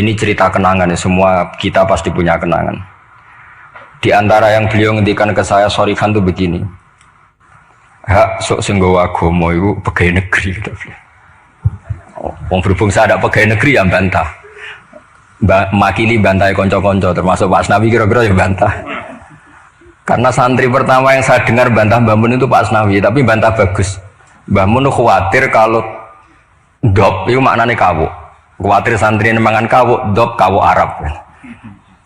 Ini cerita kenangan ya, semua kita pasti punya kenangan. Di antara yang beliau ngendikan ke saya sorifan tuh begini. Hak sok senggawa agama itu pegawai negeri gitu. Berhubung saya ada pegawai negeri yang bantah. Makili bantai konco-konco termasuk Pak Asnawi kira-kira ya bantah. Karena santri pertama yang saya dengar bantah Mbah Mun itu Pak Asnawi, tapi bantah bagus. Mbah Mun khawatir kalau dop itu maknanya kawu. Khawatir santri mangan kawu, dop kawu Arab.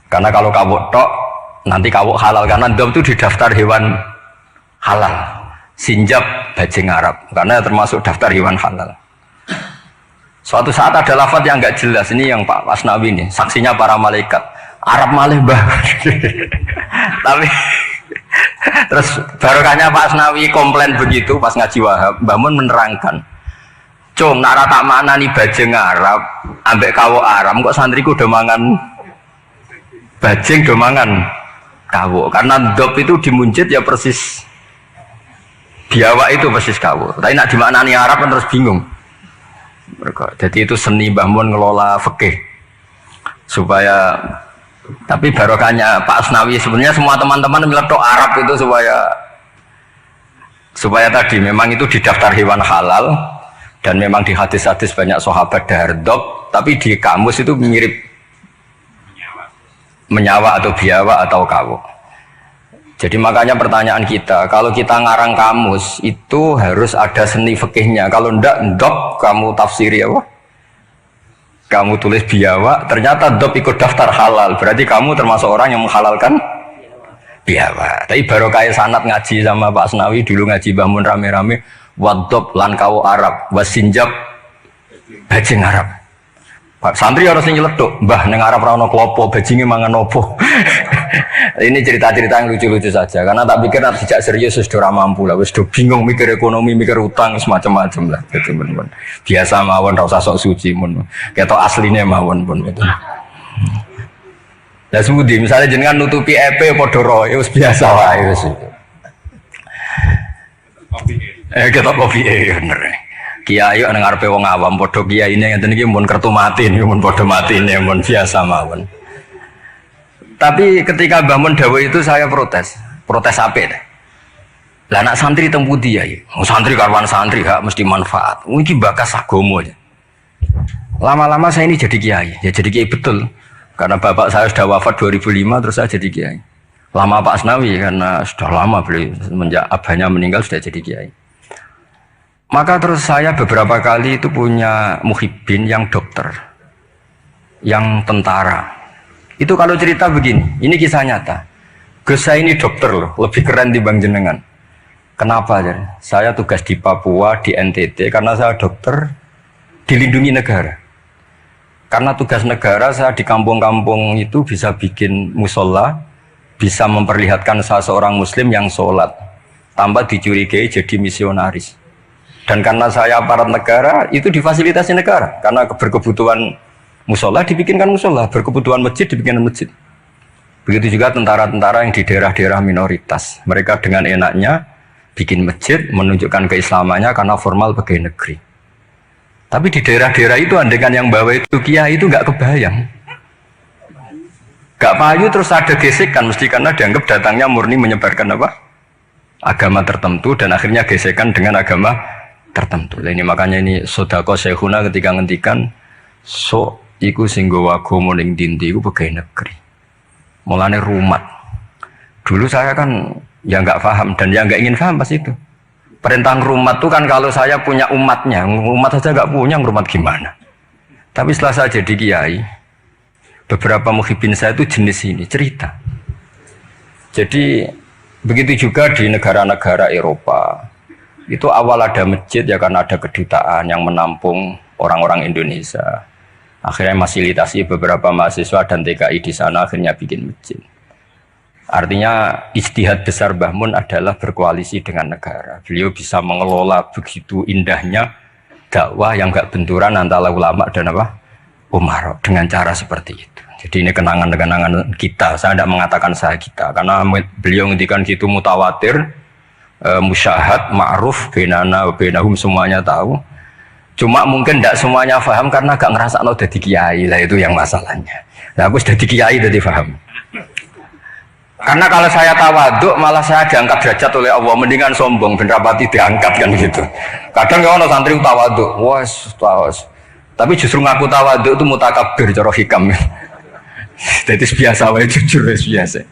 Karena kalau kawu tok nanti kawu halal, karena dop itu di daftar hewan halal. Sinjab bajing Arab karena termasuk daftar hewan halal. Suatu saat ada lafaz yang enggak jelas, ini yang Pak Asnawi ini, saksinya para malaikat. Arab malih bah. Tapi terus barokahnya Pak Asnawi komplain begitu pas ngaji Wahab, Mbah Mun menerangkan. Cung, nara tak mana nih bajing Arab, ambek kawo Arab, kok santriku udah mangan bajing, udah mangan kawo. Karena dop itu dimuncit ya persis biawak itu persis kawo. Tapi nak dimaknani Arab kan terus bingung. Jadi itu seni Mbah Mun ngelola fikih supaya. Tapi barokahnya Pak Asnawi sebenarnya semua teman-teman meletok Arab itu supaya tadi memang itu didaftar hewan halal. Dan memang di hadis-hadis banyak sahabat dahardop, tapi di kamus itu mirip menyawa atau biawa atau kawo. Jadi makanya pertanyaan kita, kalau kita ngarang kamus itu harus ada seni fikihnya. Kalau ndak dop kamu tafsiri apa? Kamu tulis biawa, ternyata dop ikut daftar halal. Berarti kamu termasuk orang yang menghalalkan biawa. Tapi baru kayak sanad ngaji sama Pak Asnawi dulu ngaji Mbah Mun rame-rame. Wadop lan kawo Arab, wasinjab bajing Arab. Pak santri harus nyeletuk, Mbah neng Arab rano klopo, bajingnya mangan opo. Ini cerita-cerita yang lucu-lucu saja, karena tak pikir nanti sejak serius sudah mampu lah, sudah bingung mikir ekonomi, mikir utang, semacam-macam lah. Jadi bener-bener biasa mawon, rasa sok suci mun, ketok aslinya mawon pun itu. Nah semudi, misalnya jenengan nutupi EP podoro, itu biasa lah itu. Kita kopi bener. Kiai nang ngarepe wong awam padha kiai ini ngeten iki mun kertu mati niku mun padha mati ini mun biasa mawon. Tapi ketika Mbah Mun dawuh itu saya protes apik deh. Lah anak santri teng pundi ya? Santri karwan santri hak mesti manfaat. Iki bakas agama aja. Lama-lama saya ini jadi kiai, ya jadi kiai betul. Karena bapak saya sudah wafat 2005 terus saya jadi kiai. Lama Pak Asnawi karena sudah lama beliau semenjak abahnya meninggal sudah jadi kiai. Maka terus saya beberapa kali itu punya muhibbin yang dokter, yang tentara. Itu kalau cerita begini, ini kisah nyata. Gus saya ini dokter loh, lebih keren dibanding jenengan. Kenapa? Saya tugas di Papua, di NTT, karena saya dokter dilindungi negara. Karena tugas negara saya di kampung-kampung itu bisa bikin musola, bisa memperlihatkan saya seorang muslim yang sholat, tanpa dicurigai jadi misionaris. Dan karena saya aparat negara, itu difasilitasi negara. Karena berkebutuhan musola dibikinkan musola, berkebutuhan masjid dibikinkan masjid. Begitu juga tentara-tentara yang di daerah-daerah minoritas. Mereka dengan enaknya bikin masjid, menunjukkan keislamannya karena formal pegawai negeri. Tapi di daerah-daerah itu andekan yang bawa itu kiai itu nggak kebayang. Nggak payu terus ada gesekan, mesti karena dianggap datangnya murni menyebarkan apa? Agama tertentu dan akhirnya gesekan dengan agama tertentu. Ini makanya ini sodako syekhuna ketika ngendikan so iku singgo agama ning dinti iku pegawai negeri. Mulane rumat. Dulu saya kan ya nggak paham dan ya nggak ingin paham pas itu. Perintah rumat tuh kan kalau saya punya umatnya, umat saja nggak punya, rumat gimana? Tapi setelah saya jadi kiai, beberapa muhibbin saya itu jenis ini cerita. Jadi begitu juga di negara-negara Eropa. Itu awal ada masjid ya karena ada kedutaan yang menampung orang-orang Indonesia. Akhirnya fasilitasi beberapa mahasiswa dan TKI di sana akhirnya bikin masjid. Artinya ijtihad besar Mbah Mun adalah berkoalisi dengan negara. Beliau bisa mengelola begitu indahnya dakwah yang enggak benturan antara ulama dan apa? Umar dengan cara seperti itu. Jadi ini kenangan-kenangan kita. Saya tidak mengatakan saya kita karena beliau ngendikan gitu mutawatir. Musyahad, ma'ruf, benana, benahum semuanya tahu. Cuma mungkin tidak semuanya paham karena gak ngerasa no jadi kiai lah, itu yang masalahnya. Nah aku sudah jadi kiai jadi paham. Karena kalau saya tawaduk malah saya diangkat derajat oleh Allah, mendingan sombong ben rapati diangkat kan gitu. Kadang ya ono santri tawaduk, was. Tapi justru ngaku tawaduk itu mutakabir cara hikam. Jadi biasa wae jujur biasa.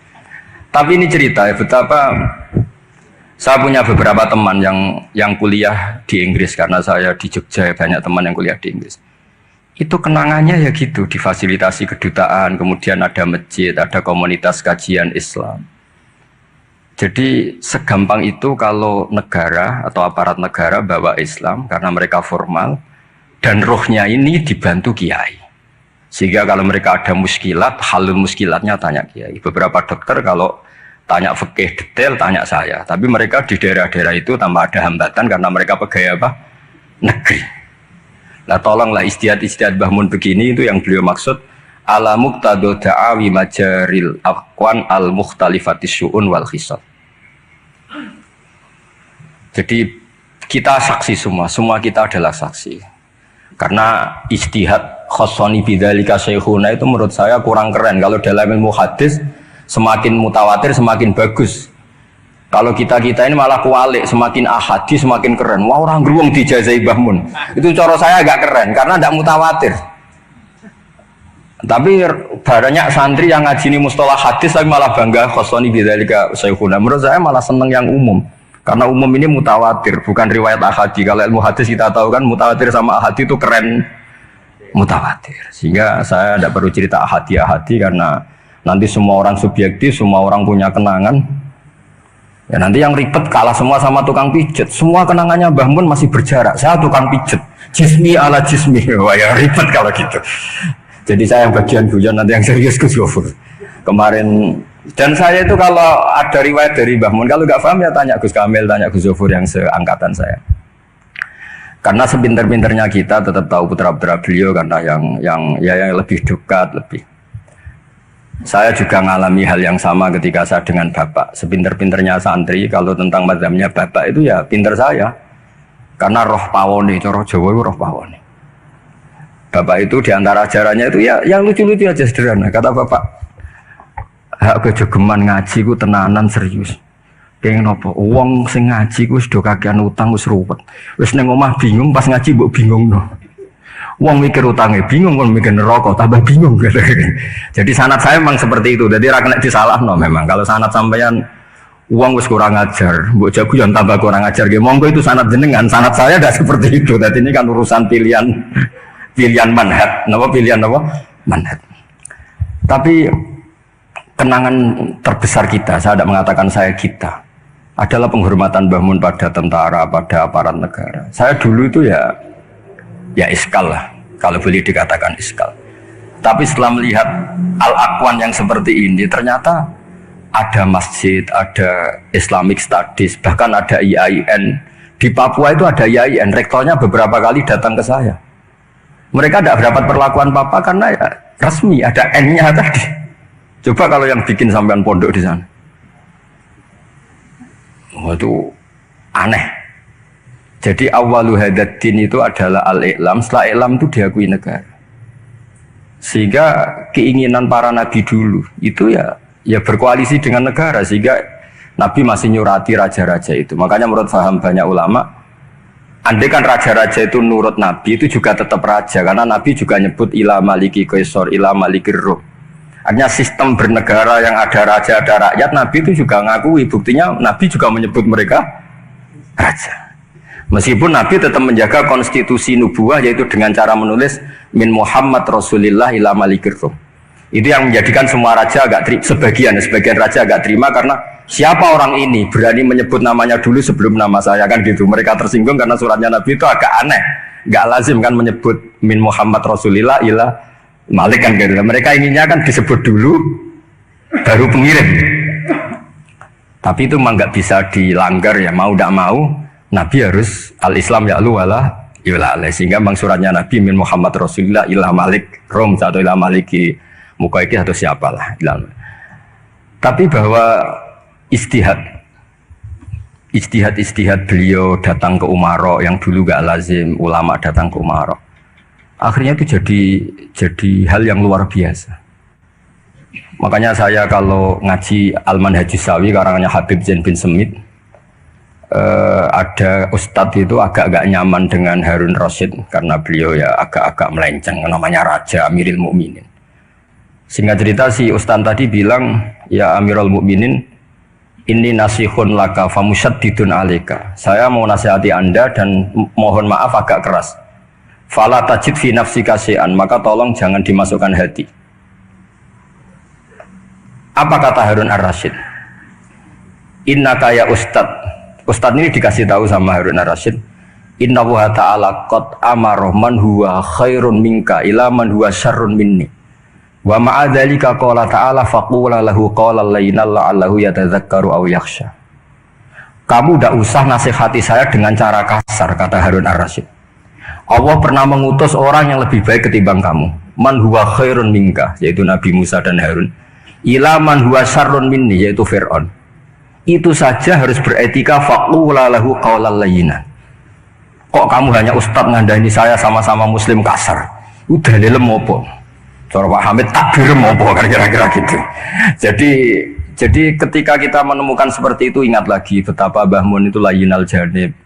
Tapi ini cerita ya betapa saya punya beberapa teman yang kuliah di Inggris karena saya di Jogja banyak teman yang kuliah di Inggris. Itu kenangannya ya gitu, difasilitasi kedutaan, kemudian ada masjid, ada komunitas kajian Islam. Jadi segampang itu kalau negara atau aparat negara bawa Islam karena mereka formal dan rohnya ini dibantu kiai. Sehingga kalau mereka ada muskilat, halul muskilatnya tanya kiai. Beberapa dokter kalau tanya fikih detail tanya saya, tapi mereka di daerah-daerah itu tanpa ada hambatan karena mereka pegawai apa? Negeri. Nah tolonglah istiad-istiad Mbah Mun begini itu yang beliau maksud ala muqtadu da'awi majaril aqwan al mukhtalifatis syu'un wal khisab. Jadi kita saksi semua kita adalah saksi. Karena ijtihad khossoni bidzalika syekhuna itu menurut saya kurang keren. Kalau dalam ilmu hadis semakin mutawatir semakin bagus. Kalau kita ini malah kualik, semakin ahadi semakin keren. Wah orang geruang dijazai Mbah Mun. Itu cara saya agak keren karena tidak mutawatir. Tapi banyak santri yang ngaji ini mustalah hadis tapi malah bangga khossoni bidzalika syekhuna. Menurut saya malah seneng yang umum. Karena umum ini mutawatir, bukan riwayat ahadi. Kalau ilmu hadis kita tahu kan mutawatir sama ahadi itu keren mutawatir. Sehingga saya tidak perlu cerita ahadi karena nanti semua orang subjektif, semua orang punya kenangan. Ya nanti yang ribet kalah semua sama tukang pijet. Semua kenangannya Mbah Mun masih berjarak. Saya tukang pijet, jismi ala jismi. Wah ya ribet kalau gitu. Jadi saya yang bagian guyon, nanti yang serius Gus Gofur. Kemarin dan saya itu kalau ada riwayat dari Mbah Mun, kalau nggak paham ya tanya Gus Kamil, tanya Gus Gofur yang seangkatan saya. Karena sepinter-pinternya kita tetap tahu putra-putra beliau karena yang lebih dekat lebih. Saya juga mengalami hal yang sama ketika saya dengan bapak. Sepinter-pinternya santri, kalau tentang mazhabnya bapak itu ya pinter saya. Karena roh pawone, cara Jawa itu roh pawone. Bapak itu diantara ajarannya itu ya yang lucu-lucu aja sederhana. Kata bapak, hak kejogeman ngaji ku tenanan serius. Pengen apa? Uang sing ngaji ku sudah kakean utang wis ruwet. Wis ning omah bingung pas ngaji mbok bingungno. Uang mikir utangnya bingung, kan mikir neraka tambah bingung. Jadi sanad saya memang seperti itu. Jadi ra kena disalahno memang. Kalau sanad sampeyan uang wis kurang ajar, mbok jago yang tambah kurang ajar. Monggo itu sanad jenengan. Sanad saya tidak seperti itu. Jadi ini kan urusan pilihan manhaj. Napa pilihan apa? Manhaj. Tapi kenangan terbesar kita, saya tidak mengatakan saya kita, adalah penghormatan Mbah Mun pada tentara, pada aparat negara. Saya dulu itu ya iskal lah, kalau boleh dikatakan iskal. Tapi setelah melihat al-aqwan yang seperti ini, ternyata ada masjid, ada Islamic Studies, bahkan ada IAIN. Di Papua itu ada IAIN, rektornya beberapa kali datang ke saya. Mereka tidak dapat perlakuan Papa karena ya resmi, ada N-nya tadi. Coba kalau yang bikin sampean pondok di sana. Oh, itu aneh. Jadi awwalu hadzal din itu adalah al-i'lam, setelah i'lam itu diakui negara. Sehingga keinginan para nabi dulu itu ya berkoalisi dengan negara, sehingga Nabi masih nyurati raja-raja itu. Makanya menurut paham banyak ulama, andai kan raja-raja itu nurut Nabi itu juga tetap raja, karena Nabi juga nyebut ila maliki qaisar, ila malikir rum. Artinya sistem bernegara yang ada raja, ada rakyat, Nabi itu juga ngakui. Buktinya Nabi juga menyebut mereka raja. Meskipun Nabi tetap menjaga konstitusi nubuah, yaitu dengan cara menulis min Muhammad Rasulillah ila malikir rum. Itu yang menjadikan semua raja agak sebagian raja agak terima, karena siapa orang ini berani menyebut namanya dulu sebelum nama saya, kan gitu. Mereka tersinggung karena suratnya Nabi itu agak aneh, nggak lazim kan menyebut min Muhammad Rasulillah ila Malik kan gitu. Mereka inginnya kan disebut dulu baru pengirim. Tapi itu memang nggak bisa dilanggar ya, mau tidak mau Nabi harus al-Islam ya'lu wala yula'ala. Sehingga memang suratnya Nabi min Muhammad Rasulullah ila Malik Rom atau ila Maliki Mukaiki atau siapalah. Tapi bahwa istihad ijtihad beliau datang ke Umaro yang dulu gak lazim ulama datang ke Umaro. Akhirnya itu jadi hal yang luar biasa. Makanya saya kalau ngaji Al-Manhajus Sawi karangannya Habib Zain bin Semit, ada ustadz itu agak-agak nyaman dengan Harun Rasyid karena beliau ya agak-agak melenceng, namanya Raja Amirul Mukminin. Singkat cerita si ustadz tadi bilang, ya Amirul Mukminin, ini nasihun laka famusyaddidun alika. Saya mau nasihati Anda dan mohon maaf agak keras. Fala tajid fi nafsika syai'an, maka tolong jangan dimasukkan hati. Apa kata Harun Ar-Rasyid? Innaka ya Ustadz ini dikasih tahu sama Harun Ar-Rasyid. Inna wa ta'ala qad amara man huwa khairun minka ila man huwa syarrun minni. Wa ma'adzalika qala ta'ala faqula lahu qawlan layyinan la'allahu yatadzakkaru aw yakhsha. Kamu tidak usah nasihati saya dengan cara kasar, kata Harun Ar-Rasyid. Allah pernah mengutus orang yang lebih baik ketimbang kamu. Man huwa khairun minka, yaitu Nabi Musa dan Harun. Ila man huwa syarrun minni, yaitu Fir'aun. Itu saja harus beretika faqula lahu qawlan layyinan. Kok kamu hanya ustadz ngandani saya sama-sama muslim kasar? Udah lelem opo? Cara Pak Hamid takbir opo kan kira-kira gitu. Jadi ketika kita menemukan seperti itu, ingat lagi betapa Mbah Mun itu layyinal janib.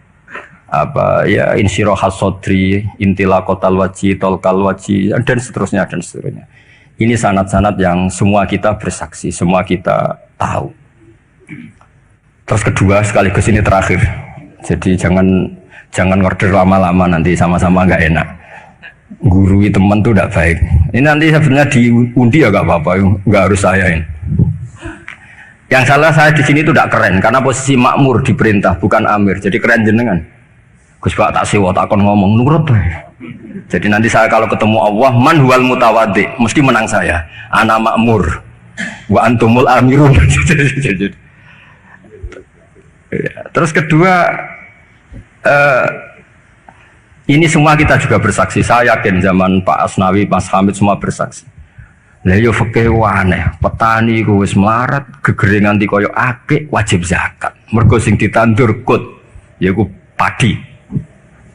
Apa ya, insyirahas sodri, intilaqatal wajhi, tolkal wajhi, dan seterusnya dan seterusnya. Ini sanad-sanad yang semua kita bersaksi, semua kita tahu. Terus kedua, sekaligus ini terakhir. Jadi jangan order lama-lama, nanti sama-sama nggak enak. Gurui teman tuh tidak baik. Ini nanti sebenarnya diundi ya nggak apa-apa, nggak harus saya ini. Yang salah saya di sini itu tidak keren, karena posisi makmur diperintah, bukan amir. Jadi keren jenengan. Gus Pak tak sewa, tak akan ngomong nurut. Jadi nanti saya kalau ketemu Allah, man huwal mutawaddi, mesti menang saya. Ana makmur, wa antumul amirun. Terus kedua, ini semua kita juga bersaksi. Saya yakin zaman Pak Asnawi, Mas Hamid semua bersaksi. Lah yo fikih aneh, petani ku wis melarat, gegere nganti koyo akik wajib zakat. Mergo sing ditandur kut, yaiku padi.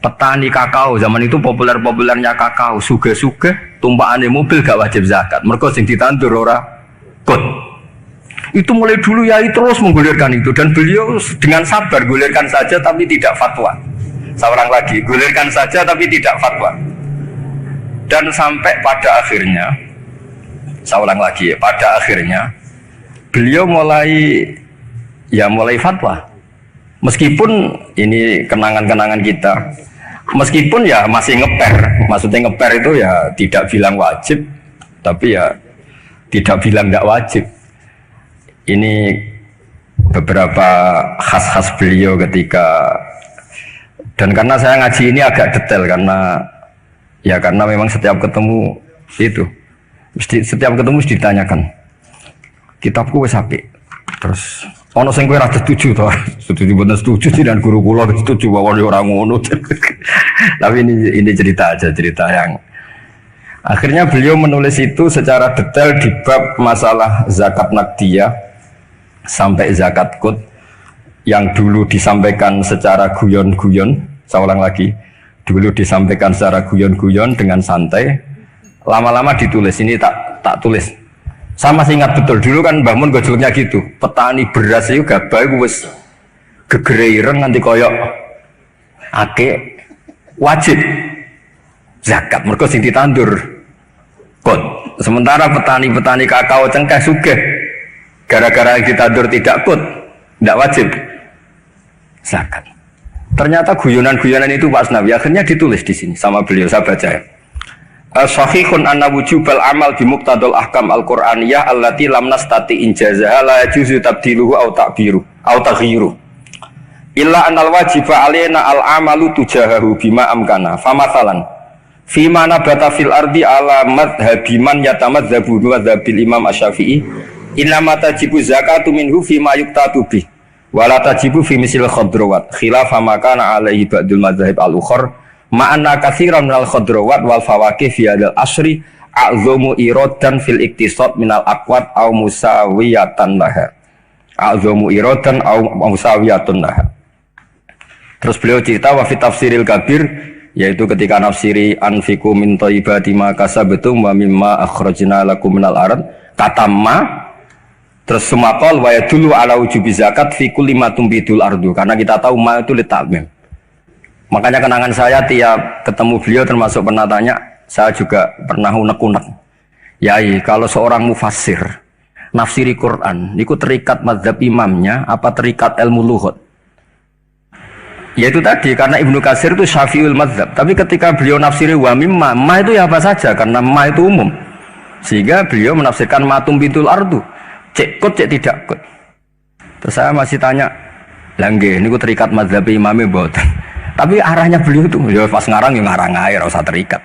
Petani kakao zaman itu populernya kakao, sugih-sugih tumpakane mobil gak wajib zakat. Mergo sing ditandur ora kut. Itu mulai dulu Yai terus menggulirkan itu, dan beliau dengan sabar gulirkan saja tapi tidak fatwa. Seorang lagi gulirkan saja tapi tidak fatwa. Dan sampai pada akhirnya, seorang lagi pada akhirnya beliau mulai fatwa. Meskipun ini kenangan-kenangan kita, meskipun ya masih ngeper, maksudnya ngeper itu ya tidak bilang wajib, tapi ya tidak bilang tidak wajib. Ini beberapa khas-khas beliau ketika, dan karena saya ngaji ini agak detail karena memang setiap ketemu itu, setiap ketemu mesti ditanyakan, kitabku wis apik, terus ono sing kowe ra setuju to, setuju bener setuju dan guru kula setuju wae ora ngono. Tapi ini cerita aja, cerita yang akhirnya beliau menulis itu secara detail di bab masalah zakat naqdiyah sampai zakat qut yang dulu disampaikan secara guyon-guyon. Saya ulang lagi, dulu disampaikan secara guyon-guyon dengan santai, lama-lama ditulis. Ini tak tulis. Saya masih ingat betul, dulu kan Mbah Mun gojolnya gitu, petani beras itu gabah itu wis gegere ireng nganti koyok akeh wajib zakat, mergo sing ditandur kot. Sementara petani-petani kakao cengkeh sugih, gara-gara yang ditandur tidak kot, tidak wajib zakat. Ternyata guyonan-guyonan itu Pak Asnawi akhirnya ditulis di sini sama beliau, saya baca ya. Sahihun anna wujubal amal bi muqtadal ahkam al-Qur'aniyah allati lam nastati injazaha la yajuzu tabdiluhu aw ta'biru aw taghyiru illa annal wajiba alaina al-amalu tujahahu bima amkana. Famathalan fi ma nabata fil ardi ala madhhabi man yatamadzabu bi madhhabil Imam Asy-Syafi'i inna ma tajibu zakatu minhu fi ma yuqtatu bih wa la tajibu fi misil khadrawat khilafa ma kana alaihi ba'dul madzhab al-ukhra ma'anna katsiran minal khadrawat wal fawakih fi hadzal asri a'zamu iradan fil iktisad minal aqwat aw musawiyatan laha. A'zamu iradan aw musawiyatun laha. Terus beliau cerita wa fi tafsiril kabir, yaitu ketika nafsiri anfiku min thayyibati ma kasabtum wa mimma akhrajna lakum minal ard, kata ma terus semakol wa yadullu ala wujubi zakat fi kulli ma tumbidul ardu, karena kita tahu ma itu litamim. Makanya kenangan saya tiap ketemu beliau termasuk pernah tanya, saya juga pernah unek-unek. Yai, kalau seorang mufassir nafsiri Quran, niku terikat mazhab imamnya apa terikat ilmu lughat? Ya itu tadi, karena Ibnu Katsir itu Syafi'ul mazhab, tapi ketika beliau nafsiri wa mimma, ma itu ya apa saja, karena ma itu umum. Sehingga beliau menafsirkan matum bitul ardu, cek kot cek tidak kot. Terus saya masih tanya, langge, niku terikat mazhab imamnya boten. Tapi arahnya beliau itu, ya pas ngarang ya ngarang air, usah terikat.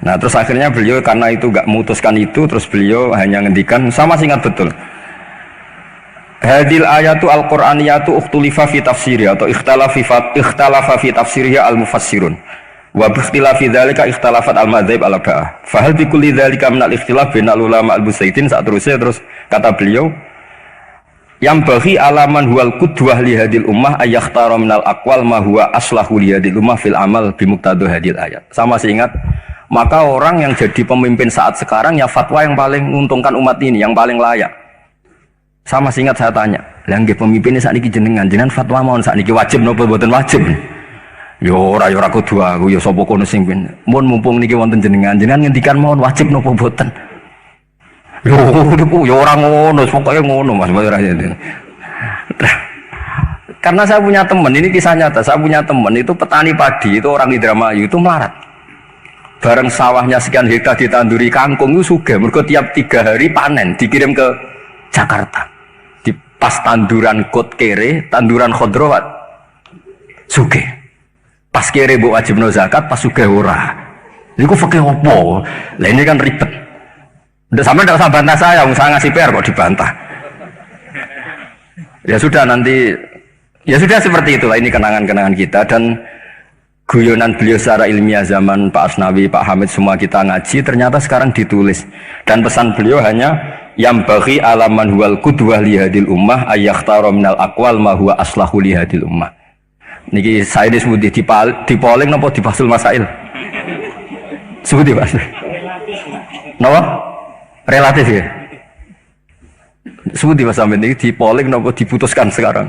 Nah terus akhirnya beliau karena itu gak memutuskan itu, terus beliau hanya ngendikan, sama ingat betul. Hadil ayatu al-Qur'aniyatu ukhtulifa fi tafsiri atau ikhtalafa fi tafsiriha al-mufassirun. Wa bi ikhtilafi dzalika ikhtalafat al-madzhab al-arba'ah. Fa hal bi kulli dzalika min al-ikhtilaf bainal ulama al-musaidin, saat terus kata beliau, yang bagi alaman huwal qudwah li hadil ummah ayakhtara minal aqwal ma huwa aslahu li hadil ummah fil amal bi muqtada hadil ayat. Sama ingat, maka orang yang jadi pemimpin saat sekarang ya fatwa yang paling menguntungkan umat ini, yang paling layak. Sama ingat saya tanya, lah nggih pemimpinnya sakniki jenengan fatwa mawon sakniki wajib napa mboten wajib? Yo ora kudu aku, yo sapa kono sing pin. Mun mumpung niki wonten jenengan ngendikan mawon wajib napa mboten? Yo ora ngono, pokoke ngono Mas, ora ya. Karena saya punya teman, ini kisah nyata, saya punya teman itu petani padi, itu orang di Indramayu, itu melarat. Bareng sawahnya sekian hektar ditanduri kangkung itu sugih, mergo tiap 3 hari panen dikirim ke Jakarta. Di pas tanduran kot kere, tanduran khodrowat sugih. Pas kere mbok wajibno zakat, pas sugih ora. Iku fikih opo? Lah ini kan ribet. Ndak sampe ndak usah bantah saya ngasih PR kok dibantah. Ya sudah nanti, ya sudah seperti itulah, ini kenangan-kenangan kita dan guyonan beliau secara ilmiah zaman Pak Asnawi, Pak Hamid, semua kita ngaji, ternyata sekarang ditulis. Dan pesan beliau hanya yang bagi alaman huwal qudwah li hadil ummah ayakhtara minal aqwal ma huwa aslahu li hadil ummah. Niki saya ini sebut di polling napa di Fathul Masail? Sebut di Mas. Napa? Relatif ya. Sebut di Mas Amin ini di polling napa diputuskan sekarang?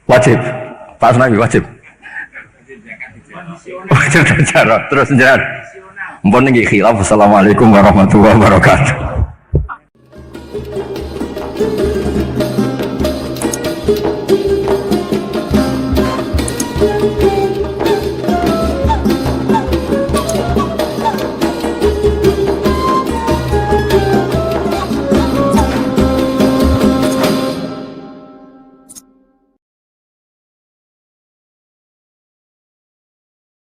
Wajib. Pak Asnawi wajib. Wajib terus jalan. Mpun niki khilaf. Assalamualaikum warahmatullahi wabarakatuh.